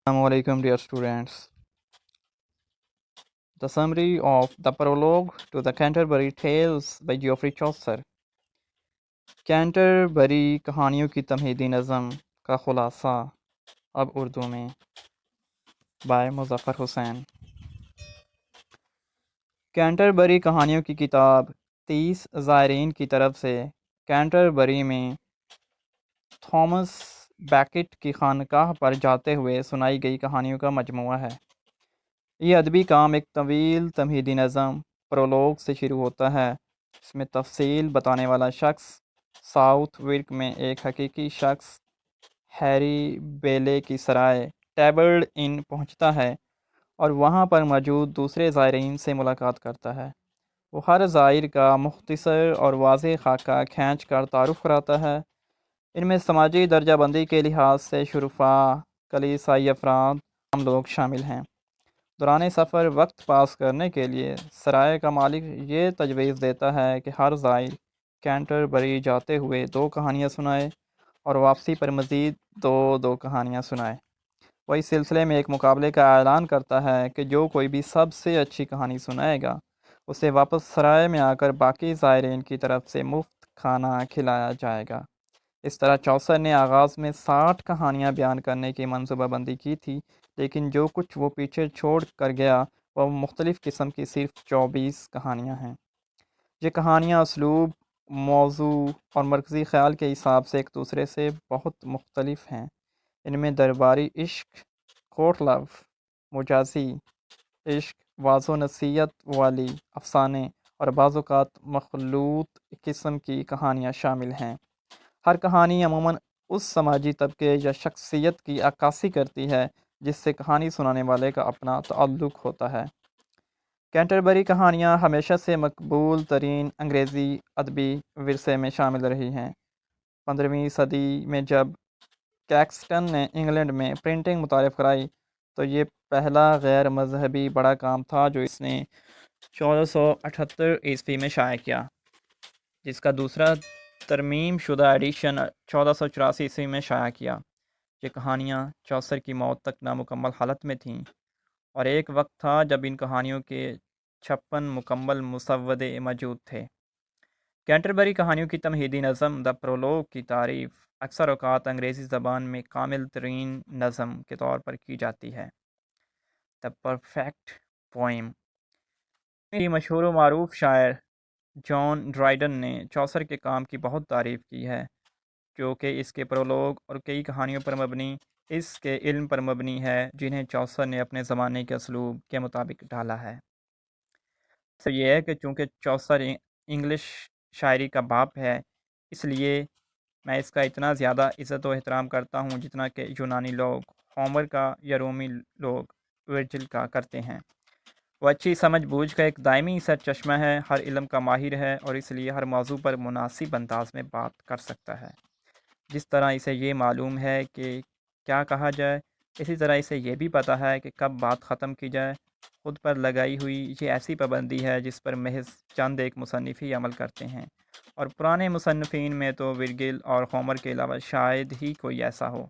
Assalamu alaikum, dear students. The summary of the prologue to the Canterbury Tales by Geoffrey Chaucer. Canterbury कहानियों की तमहीदी नज़म का खुलासा अब उर्दू में बाय मुज़फ़्फ़र हुसैन। कैंटरबरी कहानियों की किताब 30 ज़ायरीन की तरफ से कैंटरबरी में थॉमस बैकेट की खानकाह पर जाते हुए सुनाई गई कहानियों का मजमुआ है। ये अदबी काम एक तवील तमहीदी नज़म प्रोलोग से शुरू होता है। इसमें तफसील बताने वाला शख्स साउथ विर्क में एक हकीकी शख्स हैरी बेले की सराय टेबल्ड इन पहुंचता है और वहां पर मौजूद दूसरे ज़ायरीन से मुलाकात करता है। वो हर ज़ायर का मुख्तसर और वाज़ेह खाका खींच कर तारुफ़ कराता है। इनमें समाजी दर्जा बंदी के लिहाज से शुरफा, कलीसियाई अफराद, आम लोग शामिल हैं। दौरान सफ़र वक्त पास करने के लिए सराय का मालिक ये तजवीज़ देता है कि हर ज़ायर कैंटरबरी जाते हुए 2 कहानियाँ सुनाए और वापसी पर मज़ीद दो कहानियाँ सुनाए। वही सिलसिले में एक मुकाबले का ऐलान करता है कि जो कोई भी सबसे अच्छी कहानी सुनाएगा उसे वापस सराय में आकर बाकी ज़ायरीन की तरफ से मुफ्त खाना खिलाया जाएगा। इस तरह चौसर ने आगाज़ में 60 कहानियाँ बयान करने की मनसूबाबंदी की थी, लेकिन जो कुछ वो पीछे छोड़ कर गया वह मुख्तलिफ़ किस्म की सिर्फ 24 कहानियाँ हैं। ये कहानियाँ उसलूब, मौजू और मरकज़ी ख़्याल के हिसाब से एक दूसरे से बहुत मुख्तलिफ़ हैं। इनमें दरबारी इश्क, कोर्ट लव, मुजाजी इश्क, वाज़ो नसीहत वाली अफ़साने और बाज़ औक़ात मख़लूत किस्म की कहानियाँ शामिल हैं। हर कहानी अमूमन उस समाजी तबके या शख्सियत की अक्कासी करती है जिससे कहानी सुनाने वाले का अपना ताल्लुक़ होता है। कैंटरबरी कहानियाँ हमेशा से मकबूल तरीन अंग्रेज़ी अदबी विरसे में शामिल रही हैं। 15वीं सदी में जब कैक्सटन ने इंग्लैंड में प्रिंटिंग मुतारिफ़ कराई तो ये पहला गैर मजहबी बड़ा काम था जो इसने 1478 ईस्वी में शाया किया, जिसका दूसरा तरमीम शुदा एडिशन 1484 ईस्वी में शाया किया। ये कहानियाँ चौसर की मौत तक नामुकम्मल हालत में थीं और एक वक्त था जब इन कहानियों के 56 मुकम्मल मुसव्वदे मौजूद थे। कैंटरबरी कहानियों की तमहीदी नज़म द प्रोलोग की तारीफ़ अक्सर औक़ात अंग्रेज़ी ज़बान में कामिल तरीन नज़म के तौर पर की जाती है। The perfect poem. मशहूर व मारूफ शायर जॉन ड्राइडन ने चौसर के काम की बहुत तारीफ़ की है, जो कि इसके प्रोलोग और कई कहानियों पर मबनी इसके इल्म पर मबनी है जिन्हें चौसर ने अपने ज़माने के असलूब के मुताबिक ढाला है। तो ये है कि चूँकि चौसर इंग्लिश शायरी का बाप है, इसलिए मैं इसका इतना ज़्यादा इज़्ज़त व एहतराम करता हूँ जितना कि यूनानी लोग होमर का या रोमी लोग वर्जिल का करते हैं। वो अच्छी समझ बूझ का एक दायमी सरचश्मा है, हर इल्म का माहिर है और इसलिए हर मौजू पर मुनासिब अंदाज में बात कर सकता है। जिस तरह इसे ये मालूम है कि क्या कहा जाए, इसी तरह इसे ये भी पता है कि कब बात ख़त्म की जाए। ख़ुद पर लगाई हुई ये ऐसी पाबंदी है जिस पर महज चंद एक मुसन्निफ़ ही अमल करते हैं और पुराने मुसन्निफ़ीन में तो विर्गिल और होमर के अलावा शायद ही कोई ऐसा हो।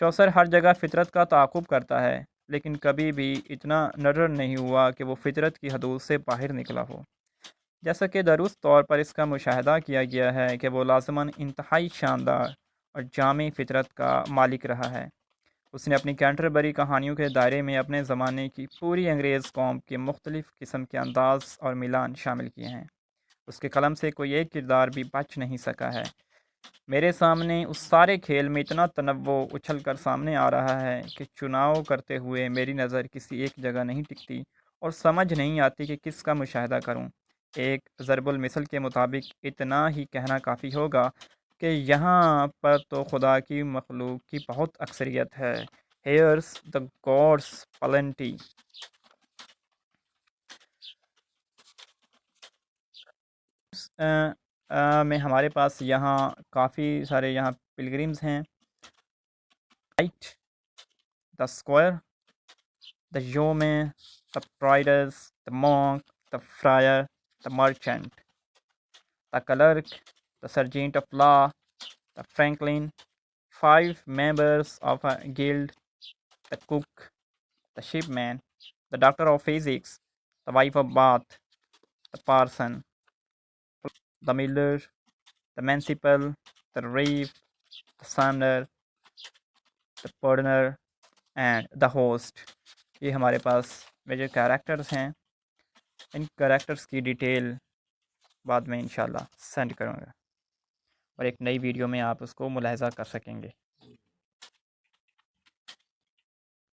चौसर हर जगह फ़ितरत का ताक़ुब करता है, लेकिन कभी भी इतना नर्र नहीं हुआ कि वो फ़ितरत की हदूद से बाहर निकला हो। जैसा कि दुरुस्त तौर पर इसका मुशाहदा किया गया है कि वो लाज़िमन इंतहाई शानदार और जामी फ़ितरत का मालिक रहा है। उसने अपनी कैंटरबरी कहानियों के दायरे में अपने ज़माने की पूरी अंग्रेज़ कौम के मुख्तलिफ़ किस्म के अंदाज़ और मिलान शामिल किए हैं। उसके कलम से कोई एक किरदार भी बच नहीं सका है। मेरे सामने उस सारे खेल में इतना तनव्वो उछल कर सामने आ रहा है कि चुनाव करते हुए मेरी नज़र किसी एक जगह नहीं टिकती और समझ नहीं आती कि किसका मुशाहिदा करूं। एक ज़रबुल मिसल के मुताबिक इतना ही कहना काफ़ी होगा कि यहाँ पर तो खुदा की मखलूक की बहुत अक्सरियत है। Here's the god's plenty. में हमारे पास यहाँ काफ़ी सारे यहाँ पिलग्रिम्स हैं। Right, the squire, the yeoman, the traders, the monk, the friar, the merchant, the clerk, the sergeant of law, the franklin, 5 members of a guild, the cook, the shipman, the doctor of physics, the wife of bath, the parson, the miller, the municipal, the reeve, the sumner, the pardoner and the host. یہ ہمارے پاس major characters ہیں. ان characters کی detail بعد میں انشاءاللہ send کروں گا اور ایک نئی ویڈیو میں آپ اس کو ملاحظہ کر سکیں گے.